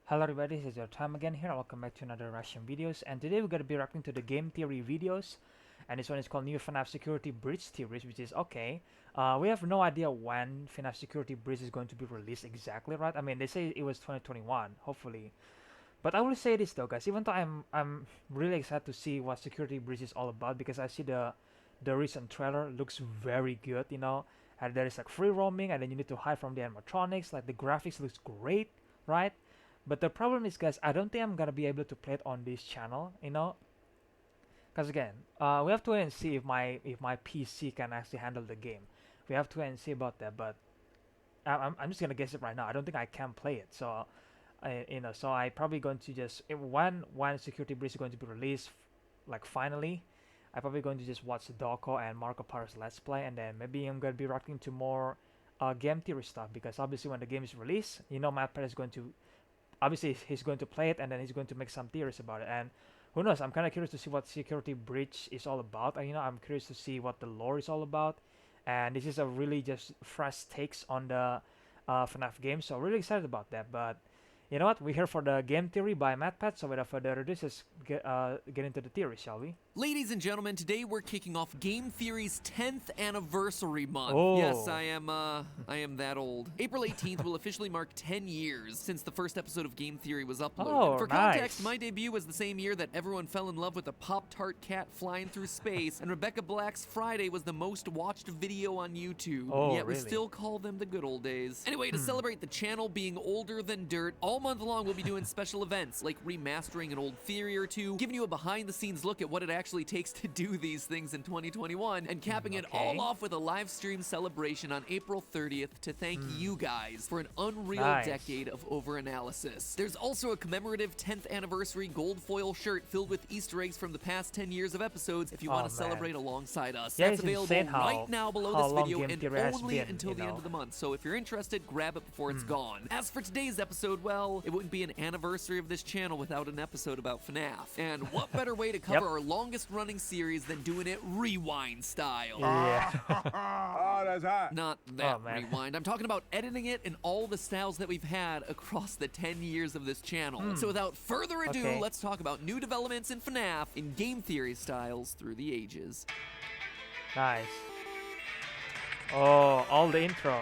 Hello everybody, this is EzraTime again here. Welcome back to another Russian videos, and today we're gonna be reacting to the game theory videos, and this one is called new FNAF Security Breach Theories, which is okay. We have no idea when FNAF Security Breach is going to be released exactly, right? I mean, they say it was 2021, hopefully. But I will say this though, guys. Even though I'm really excited to see what Security Breach is all about because I see the recent trailer looks very good, you know. And there is like free roaming, and then you need to hide from the animatronics. Like the graphics looks great, right? But the problem is, guys, I don't think I'm gonna be able to play it on this channel, you know, because again, we have to wait and see if my PC can actually handle the game. We have to wait and see about that. But I'm just gonna guess it right now. I don't think I can play it. So, so I probably going to just when Security Breach is going to be released, like finally, I probably going to just watch Doko and Marco Par's Let's Play, and then maybe I'm gonna be reacting to more game theory stuff because obviously when the game is released, you know, Matpat is going to obviously he's going to play it and then he's going to make some theories about it. And who knows, I'm kind of curious to see what Security Breach is all about. And, you know, I'm curious to see what the lore is all about, and this is a really just fresh takes on the FNAF game, so really excited about that. But you know what, we're here for the game theory by Matpat, so without further ado, let's get into the theory, shall we? Ladies and gentlemen, today we're kicking off Game Theory's 10th anniversary month. Oh. Yes, I am that old. April 18th will officially mark 10 years since the first episode of Game Theory was uploaded. Oh, For nice. context, my debut was the same year that everyone fell in love with a Pop-Tart cat flying through space, and Rebecca Black's Friday was the most watched video on YouTube. Oh, Yet we really? still call them the good old days. Anyway, to celebrate the channel being older than dirt, all month long we'll be doing special events like remastering an old theory or two, giving you a behind-the-scenes look at what it actually takes to do these things in 2021, and capping it all off with a live stream celebration on April 30th to thank you guys for an unreal Nice. decade of over-analysis. There's also a commemorative 10th anniversary gold foil shirt filled with Easter eggs from the past 10 years of episodes if you want to man. celebrate alongside us. Yeah, That's it's available insane right now below how this long video Game and Theory has only been, until you the end know. of the month. So if you're interested, grab it before it's gone. As for today's episode, well, it wouldn't be an anniversary of this channel without an episode about FNAF. And what better way to cover our longest running series than doing it rewind style? Yeah. Oh, that's hot. Not that Oh, man. rewind. I'm talking about editing it in all the styles that we've had across the 10 years of this channel. So without further ado, Okay. let's talk about new developments in FNAF in game theory styles through the ages. Nice. Oh, all the intro.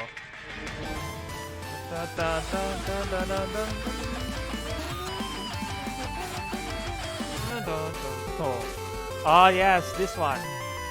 Da, da, da, da, da, da, da. Da, da, da. Oh, yes, this one.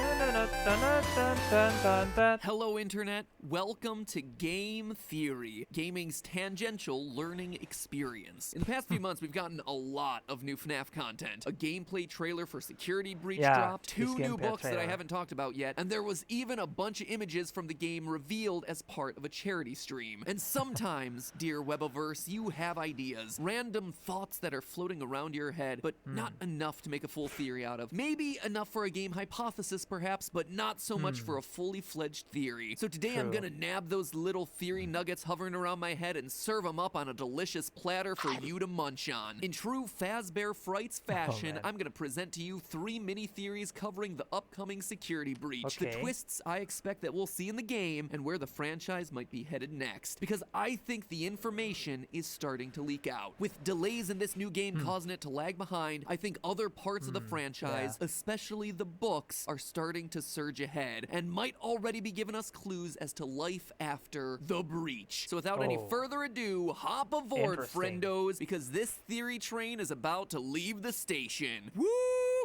Da, da, da, da, da, da, da, da. Hello, Internet. Welcome to Game Theory, gaming's tangential learning experience. In the past few months, we've gotten a lot of new FNAF content. A gameplay trailer for Security Breach Yeah, dropped, this 2 new gameplay books that I trailer. haven't talked about yet, and there was even a bunch of images from the game revealed as part of a charity stream. And sometimes, dear Webiverse, you have ideas, random thoughts that are floating around your head, but not enough to make a full theory out of. Maybe enough for a game hypothesis, perhaps, but not so much for a fully fledged theory. So today I'm True. gonna nab those little theory nuggets hovering around my head and serve them up on a delicious platter for you to munch on. In true Fazbear Frights fashion, man. I'm gonna present to you 3 mini theories covering the upcoming security breach, the Okay. twists I expect that we'll see in the game, and where the franchise might be headed next. Because I think the information is starting to leak out. With delays in this new game causing it to lag behind, I think other parts of the franchise, especially the books, are starting to surge ahead and might already be giving us clues as to life after the breach. So without any Oh. further ado, hop aboard, Interesting. friendos, because this theory train is about to leave the station. Woo!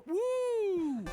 Woo!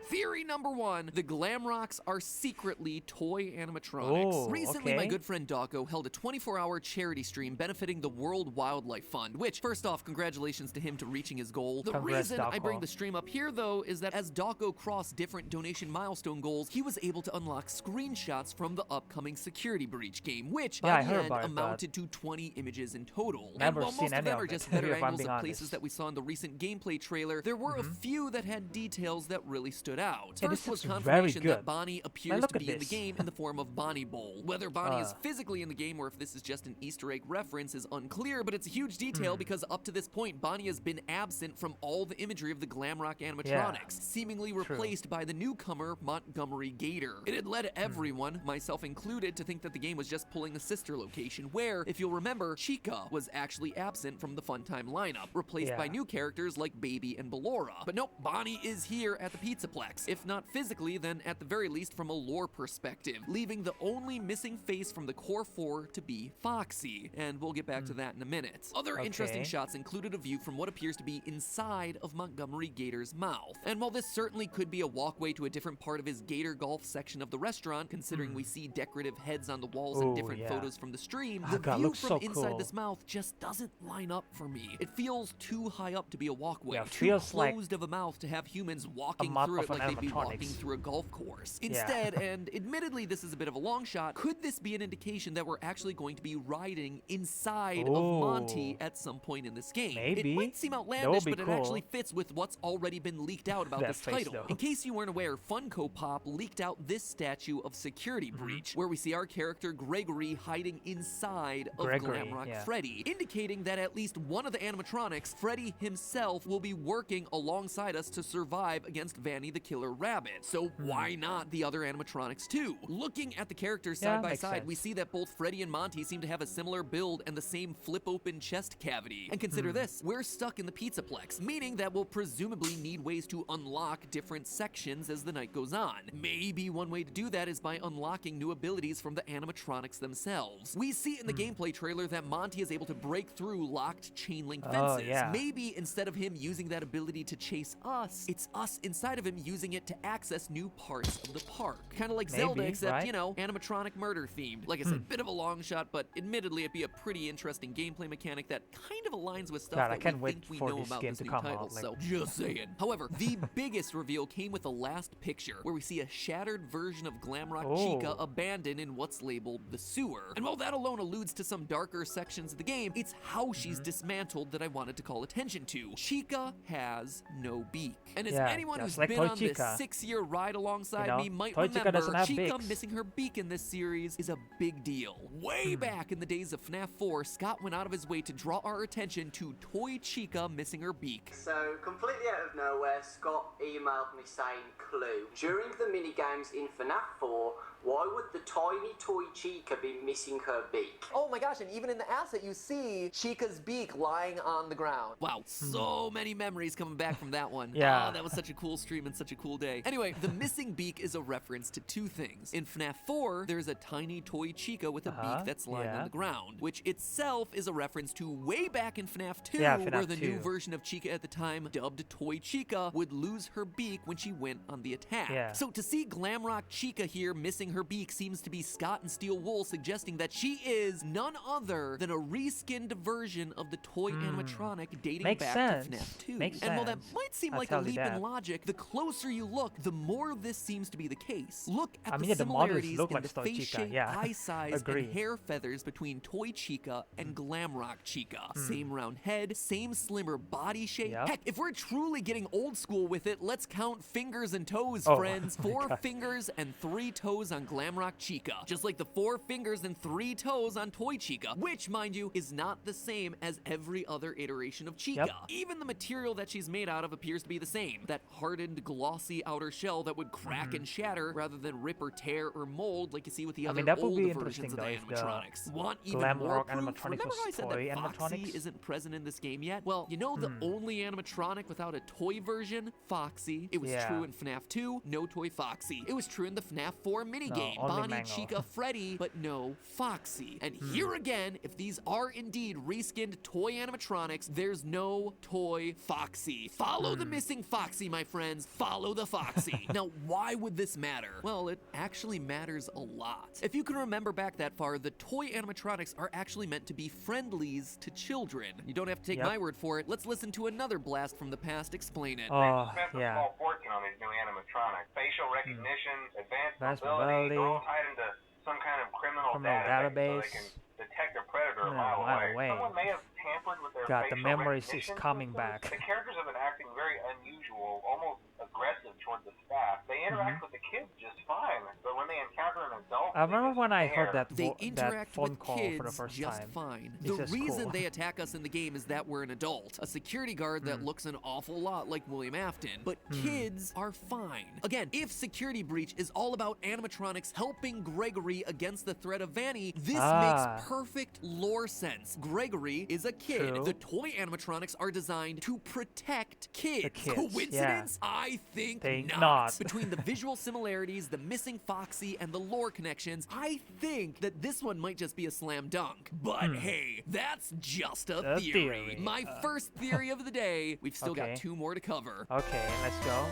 Theory number 1, the Glamrocks are secretly toy animatronics. Oh, Recently, okay. my good friend Dawko held a 24-hour charity stream benefiting the World Wildlife Fund, which, first off, congratulations to him to reaching his goal. The Congrats, reason I bring Dawko. the stream up here, though, is that as Dawko crossed different donation milestone goals, he was able to unlock screenshots from the upcoming Security Breach game, which, Yeah, I by the heard end, about it, but amounted to 20 images in total. And Never while seen most of any them of are it, just if better I'm angles being of honest. places that we saw in the recent gameplay trailer, there were a few that had details that really stood stood out. Yeah, First this was looks very confirmation good. that Bonnie appears look to at be in the this. game in the form of Bonnie Bowl. Whether Bonnie is physically in the game or if this is just an Easter egg reference is unclear, but it's a huge detail because up to this point, Bonnie has been absent from all the imagery of the glam rock animatronics, seemingly replaced by the newcomer Montgomery Gator. It had led everyone, myself included, to think that the game was just pulling the sister location, where, if you'll remember, Chica was actually absent from the Funtime lineup, replaced by new characters like Baby and Ballora. But nope, Bonnie is here at the Pizzaplex, if not physically, then at the very least from a lore perspective, leaving the only missing face from the core 4 to be Foxy, and we'll get back to that in a minute. Other interesting shots included a view from what appears to be inside of Montgomery Gator's mouth, and while this certainly could be a walkway to a different part of his Gator Golf section of the restaurant, considering we see decorative heads on the walls and different photos from the stream, the view from inside this mouth just doesn't line up for me. It feels too high up to be a walkway, too closed of a mouth to have humans walking through it like they'd be walking through a golf course. Instead, and admittedly this is a bit of a long shot, could this be an indication that we're actually going to be riding inside of Monty at some point in this game? Maybe. It might seem outlandish, but it actually fits with what's already been leaked out about this title. In case you weren't aware, Funko Pop leaked out this statue of Security Breach, where we see our character Gregory hiding inside of Glamrock Freddy, indicating that at least one of the animatronics, Freddy himself, will be working alongside us to survive against Vanny the Killer Rabbit. So why not the other animatronics too? Looking at the characters side by side, we see that both Freddy and Monty seem to have a similar build and the same flip-open chest cavity. And consider this, we're stuck in the Pizzaplex, meaning that we'll presumably need ways to unlock different sections as the night goes on. Maybe one way to do that is by unlocking new abilities from the animatronics themselves. We see in the gameplay trailer that Monty is able to break through locked chain link fences. Maybe instead of him using that ability to chase us, it's us inside of him using it to access new parts of the park. Kind of like Zelda, except, you know, animatronic murder themed. Like I said, bit of a long shot, but admittedly it'd be a pretty interesting gameplay mechanic that kind of aligns with stuff that we think we know about this new title, so just saying. However, the biggest reveal came with the last picture, where we see a shattered version of Glamrock Chica abandoned in what's labeled the sewer. And while that alone alludes to some darker sections of the game, it's how she's dismantled that I wanted to call attention to. Chica has no beak. And as anyone who's been on this 6-year ride alongside me might remember, Chica missing her beak in this series is a big deal. Way back in the days of FNAF 4, Scott went out of his way to draw our attention to Toy Chica missing her beak. So, completely out of nowhere, Scott emailed me saying, clue. During the minigames in FNAF 4, why would the tiny toy Chica be missing her beak? Oh my gosh, and even in the asset you see Chica's beak lying on the ground. Wow, so many memories coming back from that one. Oh, that was such a cool stream and such a cool day. Anyway, the missing beak is a reference to two things. In FNAF 4, there's a tiny toy Chica with a beak that's lying on the ground, which itself is a reference to way back in FNAF 2, where the new version of Chica at the time, dubbed Toy Chica, would lose her beak when she went on the attack. So to see Glamrock Chica here missing her beak seems to be Scott and Steel Wool suggesting that she is none other than a reskinned version of the toy animatronic dating back to FNAF 2. And while that might seem like a leap in logic, the closer you look, the more this seems to be the case. Look at the similarities in the face shape, eye size, and hair feathers between Toy Chica and Glamrock Chica. Same round head, same slimmer body shape. Heck, if we're truly getting old school with it, let's count fingers and toes, friends. 4 fingers and 3 toes on Glamrock Chica, just like the 4 fingers and 3 toes on Toy Chica, which, mind you, is not the same as every other iteration of Chica. Even the material that she's made out of appears to be the same, that hardened, glossy outer shell that would crack and shatter rather than rip or tear or mold like you see with the other older versions of the animatronics. Want even more proof? Remember how I said that Foxy isn't present in this game yet? Well, you know the only animatronic without a toy version? Foxy. It was true in FNAF 2, no toy Foxy. It was true in the FNAF 4 minigame, Bonnie, Chica, Freddy, but no Foxy. And here again, if these are indeed reskinned toy animatronics, there's no toy Foxy. Follow the missing Foxy, my friends. Follow the Foxy. Now, why would this matter? Well, it actually matters a lot. If you can remember back that far, the toy animatronics are actually meant to be friendlies to children. You don't have to take my word for it. Let's listen to another blast from the past explain it. Oh, yeah. Small fortune on these new animatronics. Facial recognition, advanced mobility, they're all tied into some kind of criminal database so they can detect a predator a mile away. Someone may have tampered with their facial the memories recognition is coming systems. back. The characters have been acting very unusual, almost aggressive toward the staff. interact with the kids just fine, but when they encounter an adult, I remember when I heard that, they that interact phone with call kids for the first just time. fine. It's The just reason cool. they attack us in the game is that we're an adult, a security guard that looks an awful lot like William Afton. But kids are fine. Again, if Security Breach is all about animatronics helping Gregory against the threat of Vanny, this makes perfect lore sense. Gregory is a kid. True. The toy animatronics are designed to protect kids. The kids, Coincidence? I think Think not. not. Between the visual similarities, the missing Foxy, and the lore connections, I think that this one might just be a slam dunk. But hey, that's just a theory. My first theory of the day. We've still got 2 more to cover. Okay, let's go.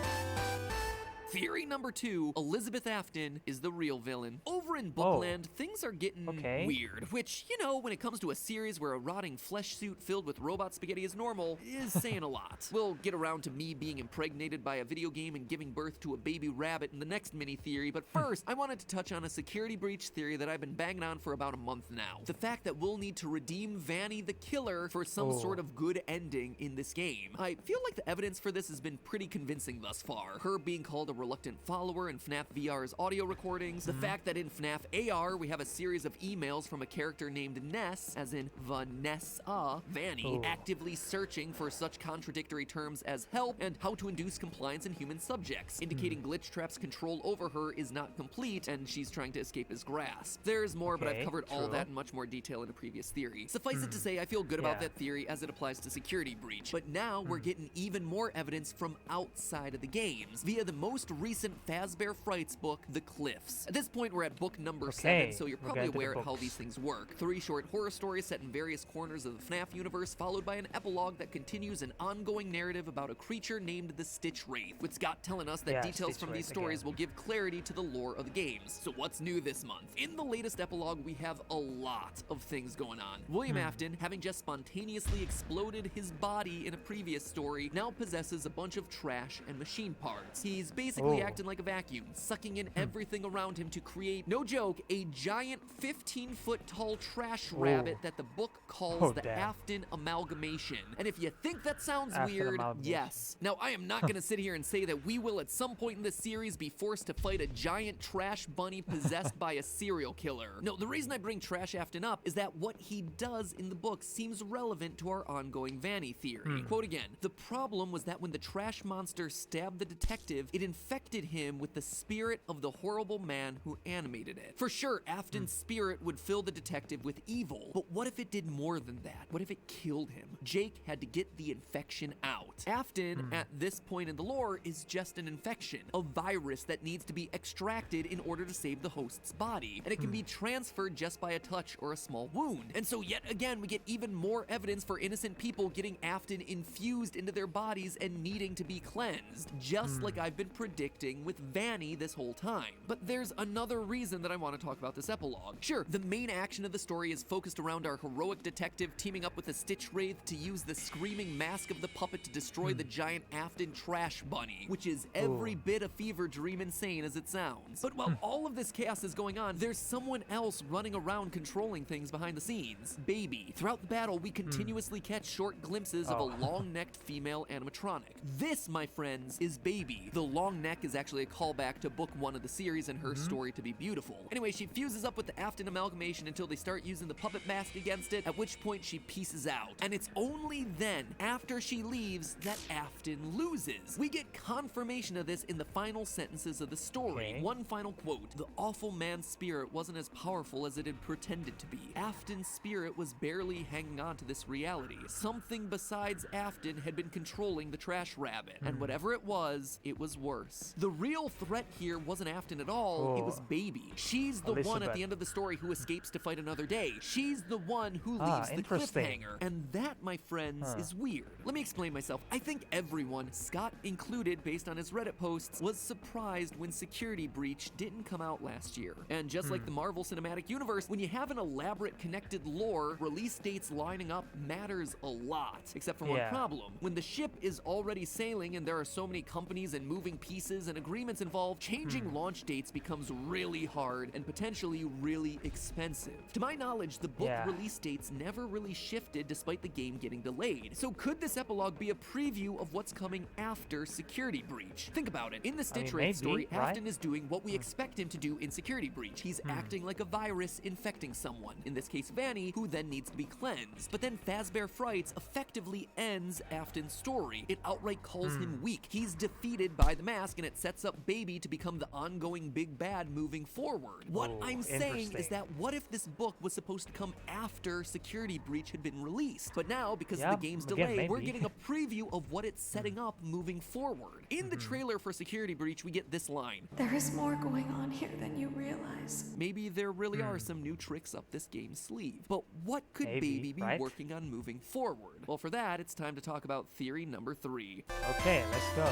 Theory number 2, Elizabeth Afton is the real villain. Over in Bookland, things are getting weird, which, you know, when it comes to a series where a rotting flesh suit filled with robot spaghetti is normal, is saying a lot. We'll get around to me being impregnated by a video game and giving birth to a baby rabbit in the next mini theory, but first, I wanted to touch on a security breach theory that I've been banging on for about a month now. The fact that we'll need to redeem Vanny the killer for some sort of good ending in this game. I feel like the evidence for this has been pretty convincing thus far. Her being called a reluctant follower in FNAF VR's audio recordings, the fact that in FNAF AR we have a series of emails from a character named Ness, as in Vanessa, Vanny, actively searching for such contradictory terms as help and how to induce compliance in human subjects, indicating Glitchtrap's control over her is not complete and she's trying to escape his grasp. There's more, but I've covered all that in much more detail in a previous theory. Suffice it to say, I feel good about that theory as it applies to Security Breach, but now we're getting even more evidence from outside of the games via the most recent Fazbear Frights book, The Cliffs. At this point, we're at book number 7, so you're probably aware of how these things work. 3 short horror stories set in various corners of the FNAF universe, followed by an epilogue that continues an ongoing narrative about a creature named the Stitch Wraith, with Scott telling us that details from these stories will give clarity to the lore of the games. So what's new this month? In the latest epilogue, we have a lot of things going on. William Afton, having just spontaneously exploded his body in a previous story, now possesses a bunch of trash and machine parts. He's basically acting like a vacuum, sucking in everything around him to create, no joke, a giant 15-foot tall trash rabbit that the book calls the Afton Amalgamation. And if you think that sounds weird, yes. Now, I am not going to sit here and say that we will at some point in this series be forced to fight a giant trash bunny possessed by a serial killer. No, the reason I bring Trash Afton up is that what he does in the book seems relevant to our ongoing Vanny theory. Quote again, "The problem was that when the trash monster stabbed the detective, it infected him with the spirit of the horrible man who animated it. For sure, Afton's spirit would fill the detective with evil, but what if it did more than that? What if it killed him? Jake had to get the infection out. Afton, at this point in the lore, is just an infection, a virus that needs to be extracted in order to save the host's body, and it can be transferred just by a touch or a small wound. And so yet again, we get even more evidence for innocent people getting Afton infused into their bodies and needing to be cleansed, just like I've been predicting with Vanny this whole time. But there's another reason that I want to talk about this epilogue. Sure, the main action of the story is focused around our heroic detective teaming up with the Stitch Wraith to use the screaming mask of the puppet to destroy the giant Afton trash bunny, which is every bit a fever dream insane as it sounds. But while all of this chaos is going on, there's someone else running around controlling things behind the scenes. Baby. Throughout the battle, we continuously catch short glimpses of a long-necked female animatronic. This, my friends, is Baby. The long neck is actually a callback to book 1 of the series and her story to be beautiful. Anyway, she fuses up with the Afton Amalgamation until they start using the puppet mask against it, at which point she pieces out. And it's only then, after she leaves, that Afton loses. We get confirmation of this in the final sentences of the story. One final quote: "The awful man's spirit wasn't as powerful as it had pretended to be. Afton's spirit was barely hanging on to this reality. Something besides Afton had been controlling the trash rabbit, and whatever it was worse. The real threat here wasn't Afton at all, it was Baby. She's the one at the end of the story who escapes to fight another day. She's the one who leaves the cliffhanger. And that, my friends, is weird. Let me explain myself. I think everyone, Scott included based on his Reddit posts, was surprised when Security Breach didn't come out last year. And just like the Marvel Cinematic Universe, when you have an elaborate connected lore, release dates lining up matters a lot. Except for one problem. When the ship is already sailing and there are so many companies and moving pieces releases and agreements involved, changing launch dates becomes really hard and potentially really expensive. To my knowledge, the book release dates never really shifted despite the game getting delayed. So could this epilogue be a preview of what's coming after Security Breach? Think about it. In the Stitch Wraith story, Afton is doing what we expect him to do in Security Breach. He's acting like a virus infecting someone, in this case Vanny, who then needs to be cleansed. But then Fazbear Frights effectively ends Afton's story. It outright calls him weak. He's defeated by the mask, and it sets up Baby to become the ongoing big bad moving forward. What I'm saying is that what if this book was supposed to come after Security Breach had been released? But now, because of the game's delay, we're getting a preview of what it's setting up moving forward. In the trailer for Security Breach, we get this line. There is more going on here than you realize. Maybe there really are some new tricks up this game's sleeve. But what could Baby be working on moving forward? Well, for that, it's time to talk about theory number 3. Okay, let's go.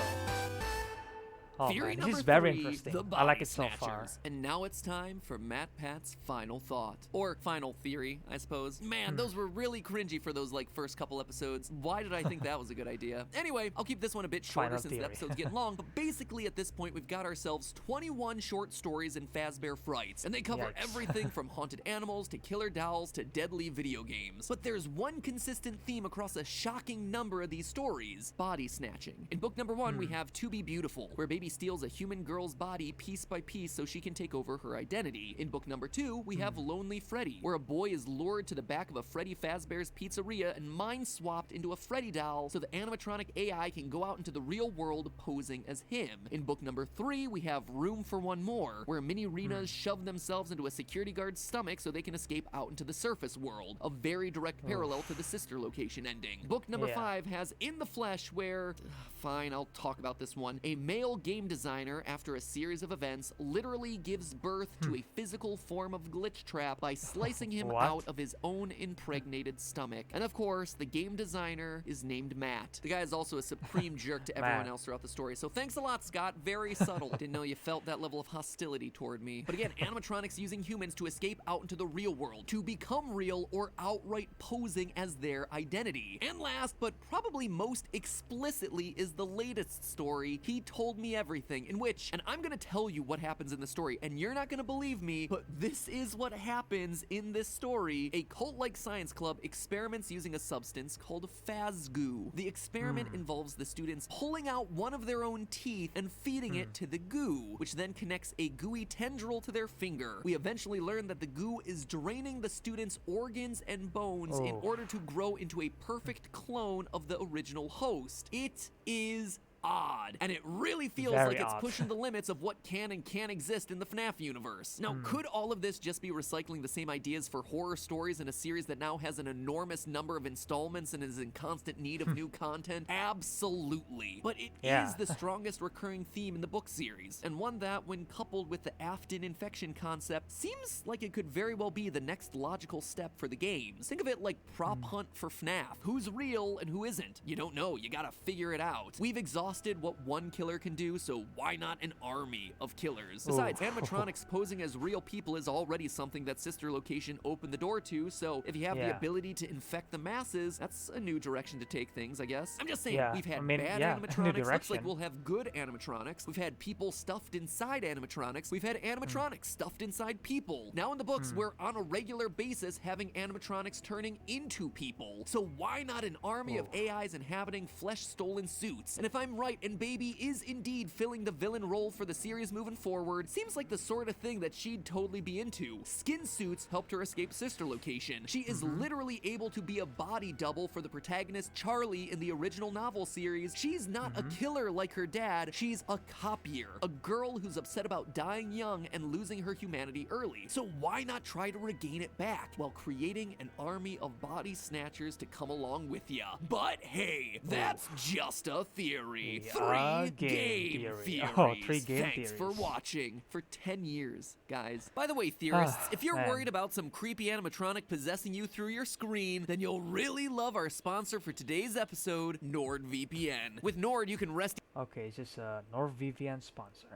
Oh, Theory man, number this is very 3, interesting. the I like it body so far. snatchers. And now it's time for Matpat's final thought. Or final theory, I suppose. Man, those were really cringy for those first couple episodes. Why did I think that was a good idea? Anyway, I'll keep this one a bit shorter since the episode's getting long, but basically at this point we've got ourselves 21 short stories in Fazbear Frights, and they cover everything from haunted animals to killer dolls to deadly video games. But there's one consistent theme across a shocking number of these stories: body snatching. In book number 1, we have To Be Beautiful, where Baby steals a human girl's body piece by piece so she can take over her identity. In book number 2, we have Lonely Freddy, where a boy is lured to the back of a Freddy Fazbear's pizzeria and mind swapped into a Freddy doll so the animatronic AI can go out into the real world posing as him. In book number 3, we have Room for One More, where mini Renas shove themselves into a security guard's stomach so they can escape out into the surface world, a very direct parallel to the sister location ending. Book number 5 has In the Flesh, where, fine, I'll talk about this one, a male game designer, after a series of events, literally gives birth to a physical form of glitch trap by slicing him out of his own impregnated stomach. And of course, the game designer is named Matt. The guy is also a supreme jerk to everyone else throughout the story, so thanks a lot, Scott. Very subtle. Didn't know you felt that level of hostility toward me. But again, animatronics using humans to escape out into the real world, to become real or outright posing as their identity. And last, but probably most explicitly, is the latest story, He Told Me Everything, in which, and I'm gonna tell you what happens in the story, and you're not gonna believe me, but this is what happens in this story. A cult-like science club experiments using a substance called Fazgoo. The experiment involves the students pulling out one of their own teeth and feeding it to the goo, which then connects a gooey tendril to their finger. We eventually learn that the goo is draining the students' organs and bones in order to grow into a perfect clone of the original host. It is odd, and it really feels like it's pushing the limits of what can and can't exist in the FNAF universe. Now, could all of this just be recycling the same ideas for horror stories in a series that now has an enormous number of installments and is in constant need of new content? Absolutely. But it is the strongest recurring theme in the book series, and one that, when coupled with the Afton infection concept, seems like it could very well be the next logical step for the games. Think of it like prop hunt for FNAF. Who's real and who isn't? You don't know. You gotta figure it out. We've exhausted what one killer can do, so why not an army of killers? Besides, animatronics posing as real people is already something that Sister Location opened the door to, so if you have the ability to infect the masses, that's a new direction to take things, I guess. I'm just saying, we've had bad animatronics, looks like we'll have good animatronics. We've had people stuffed inside animatronics. We've had animatronics stuffed inside people. Now in the books, we're on a regular basis having animatronics turning into people. So why not an army of AIs inhabiting flesh-stolen suits? And if I'm right, and Baby is indeed filling the villain role for the series moving forward, seems like the sort of thing that she'd totally be into. Skin suits helped her escape Sister Location. She is literally able to be a body double for the protagonist Charlie in the original novel series. She's not a killer like her dad, she's a copier, a girl who's upset about dying young and losing her humanity early. So why not try to regain it back while creating an army of body snatchers to come along with ya? But hey, that's just a theory. Three game theories. Oh, 3 game Thanks theories. for watching for 10 years, guys. By the way, theorists, if you're worried about some creepy animatronic possessing you through your screen, then you'll really love our sponsor for today's episode, NordVPN. With Nord, you can rest. Okay, it's just a NordVPN sponsor.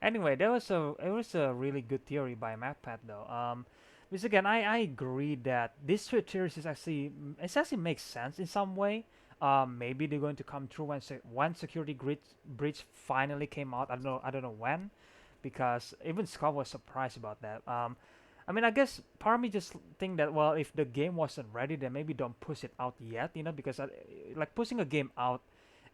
Anyway, it was a really good theory by Matpat though. Because again, I agree that this theory is actually makes sense in some way. Maybe they're going to come through when Security Breach finally came out. I don't know when, because even Scott was surprised about that. I mean, I guess part of me just think that, well, if the game wasn't ready, then maybe don't push it out yet, because like pushing a game out,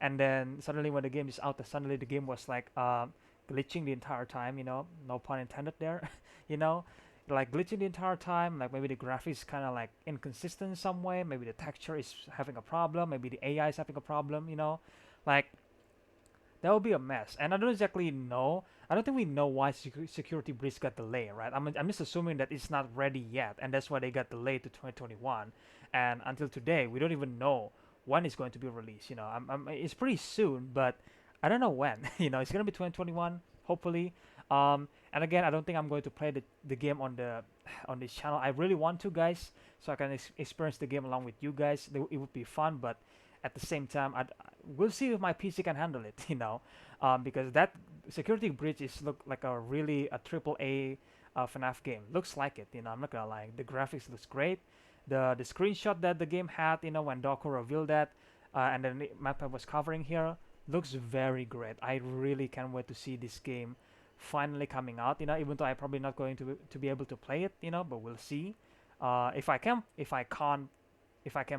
and then suddenly when the game is out, suddenly the game was like glitching the entire time, no pun intended there, you know, like glitching the entire time, like maybe the graphics kind of like inconsistent in some way, maybe the texture is having a problem, maybe the AI is having a problem, like that would be a mess. And I don't exactly know. I don't think we know why Security Breach got delayed, right? I'm just assuming that it's not ready yet, and that's why they got delayed to 2021. And until today, we don't even know when it's going to be released. It's pretty soon, but I don't know when. It's gonna be 2021, hopefully. And again, I don't think I'm going to play the game on this channel. I really want to, guys, so I can experience the game along with you guys. It would be fun, but at the same time, we'll see if my PC can handle it, because that Security Breach look like a triple A FNAF game. Looks like it, I'm not gonna lie. The graphics looks great. The screenshot that the game had, when Doco revealed that, and then Matpat was covering here, looks very great. I really can't wait to see this game finally coming out. Even though I'm probably not going to be able to play it, but we'll see. If I can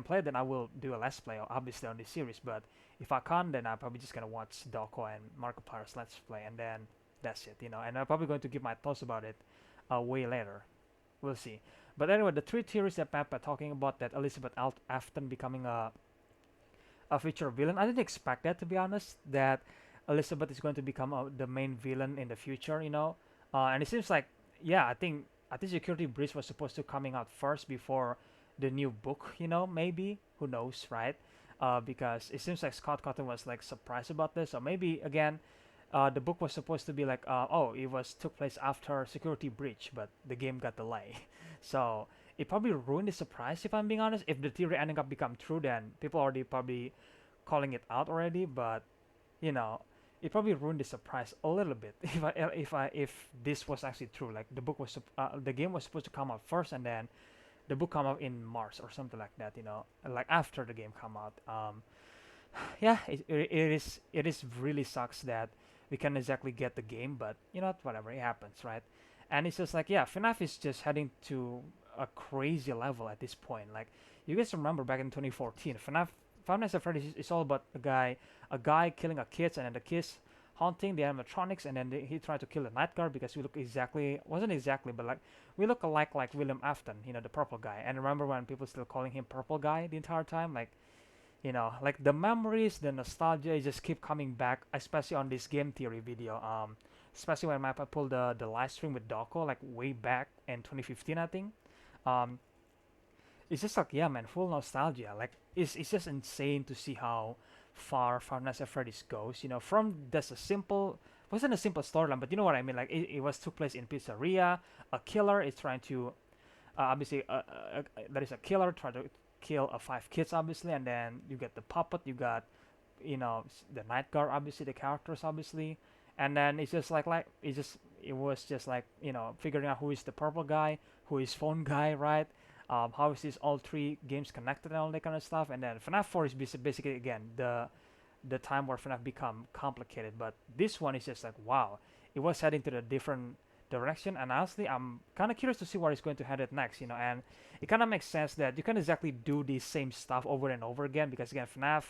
play, then I will do a let's play, obviously, on this series. But if I can't, then I'm probably just gonna watch Doco and Markiplier's let's play, and then that's it, And I'm probably going to give my thoughts about it way later. We'll see. But anyway, the 3 theories that Matpat talking about, that Elizabeth Afton becoming a future villain, I didn't expect that, to be honest. That Elizabeth is going to become the main villain in the future, and it seems like, yeah, I think Security Breach was supposed to coming out first before the new book, maybe, who knows, right? Because it seems like Scott Cawthon was like surprised about this, or maybe again, the book was supposed to be like, took place after Security Breach, but the game got delayed, so it probably ruined the surprise, if I'm being honest. If the theory ending up become true, then people already probably calling it out already, but it probably ruined the surprise a little bit if this was actually true. Like the game was supposed to come out first, and then the book come out in March or something like that, like after the game come out. Yeah, it is really sucks that we can't exactly get the game, but whatever, it happens, right? And it's just like, yeah, FNAF is just heading to a crazy level at this point. Like, you guys remember back in 2014, FNAF Five Nights at Freddy's is all about a guy killing a kid, and then the kids haunting the animatronics, and then he tried to kill the night guard because we look wasn't exactly, but like we look alike like William Afton, the purple guy. And remember when people still calling him purple guy the entire time, like, like the memories, the nostalgia just keep coming back, especially on this game theory video. Especially when Matpat pulled the live stream with Doco, like way back in 2015, I think. It's just like, yeah, man, full nostalgia. Like, it's just insane to see how far Five Nights at Freddy's goes. From just wasn't a simple storyline, but you know what I mean. Like, it was took place in pizzeria. A killer is trying to, obviously, there is a killer trying to kill 5 kids, obviously, and then you get the puppet, you got, the night guard, obviously, the characters, obviously, and then it's just like it was just like, figuring out who is the purple guy, who is phone guy, right? How is this all 3 games connected and all that kind of stuff. And then FNAF 4 is basically again the time where FNAF become complicated. But this one is just like, wow, it was heading to the different direction, and honestly I'm kind of curious to see where it's going to head it next, and it kind of makes sense that you can't exactly do the same stuff over and over again, because again, FNAF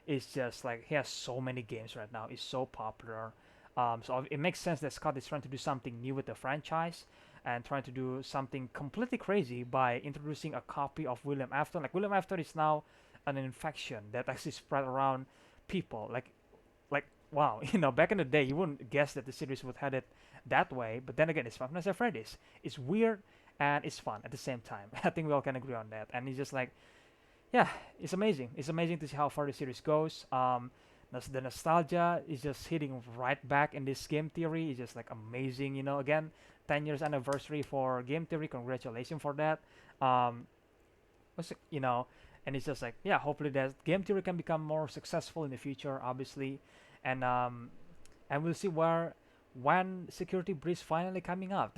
is just like, he has so many games right now, it's so popular. So it makes sense that Scott is trying to do something new with the franchise, and trying to do something completely crazy by introducing a copy of William Afton. Like, William Afton is now an infection that actually spread around people. Like wow, back in the day, you wouldn't guess that the series would head it that way. But then again, it's Five Nights at Freddy's. It's weird and it's fun at the same time. I think we all can agree on that. And it's just like, yeah, it's amazing. It's amazing to see how far the series goes. The nostalgia is just hitting right back in this game theory. It's just like amazing, Again, 10 years anniversary for game theory. Congratulations for that. And it's just like, yeah, hopefully that game theory can become more successful in the future, obviously, and we'll see when Security Breach finally coming out.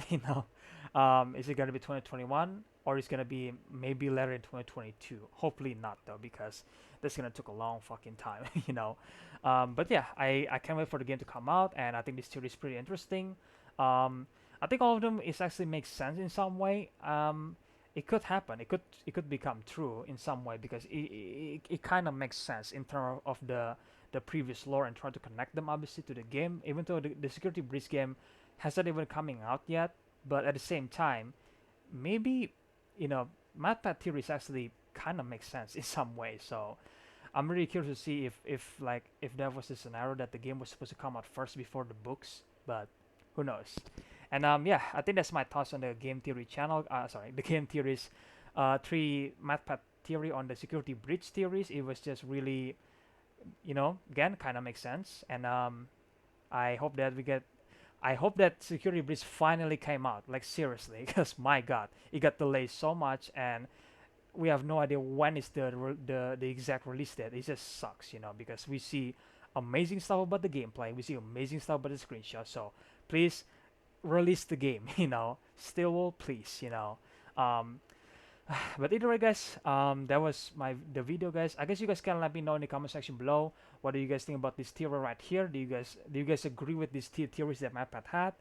Is it gonna be 2021 or is gonna be maybe later in 2022? Hopefully not though, because that's gonna take a long fucking time, you know. But yeah, I can't wait for the game to come out, and I think this theory is pretty interesting. I think all of them is actually makes sense in some way. It could happen. It could become true in some way, because it kind of makes sense in terms of the previous lore, and try to connect them obviously to the game, even though the security breach game hasn't even coming out yet. But at the same time, maybe, you know, Matpat theories actually kind of makes sense in some way. So I'm really curious to see if that was the scenario that the game was supposed to come out first before the books, but who knows. And yeah, I think that's my thoughts on the game theory channel. Sorry, the game theories, 3 Matpat theory on the security breach theories. It was just really, you know, again, kind of makes sense. And I hope that security breach finally came out, like seriously, because my god, it got delayed so much, and we have no idea when is the exact release date. It just sucks, you know, because we see amazing stuff about the gameplay, we see amazing stuff about the screenshot. So please release the game, you know, still please, you know. But either way, guys, that was the video, guys. I guess you guys can let me know in the comment section below, what do you guys think about this theory right here? Do you guys agree with these theories that Matpat had?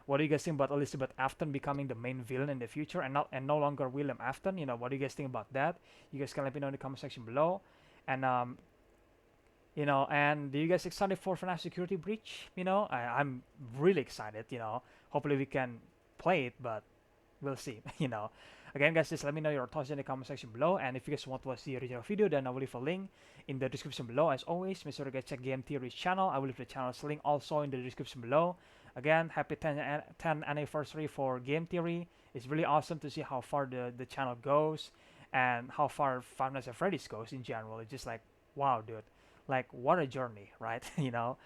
What do you guys think about Elizabeth Afton becoming the main villain in the future, and no longer William Afton? You know, what do you guys think about that? You guys can let me know in the comment section below. And you know, and do you guys excited for FNAF Security Breach? You know, I'm really excited. You know, hopefully we can play it, but we'll see. You know, again, guys, just let me know your thoughts in the comment section below. And if you guys want to watch the original video, then I will leave a link in the description below. As always, make sure to guys check Game Theory's channel. I will leave the channel's link also in the description below. Again, happy 10th anniversary for Game Theory. It's really awesome to see how far the channel goes, and how far Five Nights at Freddy's goes in general. It's just like, wow, dude. Like, what a journey, right? You know.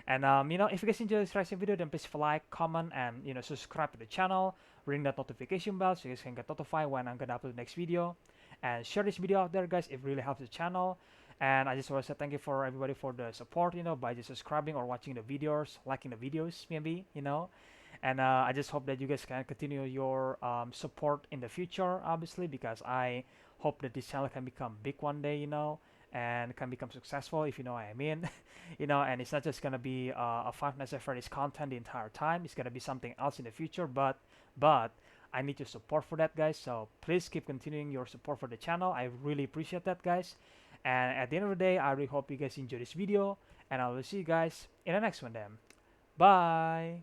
And you know, if you guys enjoyed this reaction video, then please like, comment, and you know, subscribe to the channel, ring that notification bell so you guys can get notified when I'm gonna upload the next video. And share this video out there, guys. It really helps the channel. And I just want to say thank you for everybody for the support, you know, by just subscribing or watching the videos, liking the videos, maybe, you know. And I just hope that you guys can continue your support in the future, obviously, because I hope that this channel can become big one day, you know, and can become successful, if you know what I mean. You know, and it's not just gonna be a Five Nights at Freddy's content the entire time. It's gonna be something else in the future, but I need your support for that, guys. So please keep continuing your support for the channel. I really appreciate that, guys. And at the end of the day, I really hope you guys enjoy this video, and I will see you guys in the next one then. Bye.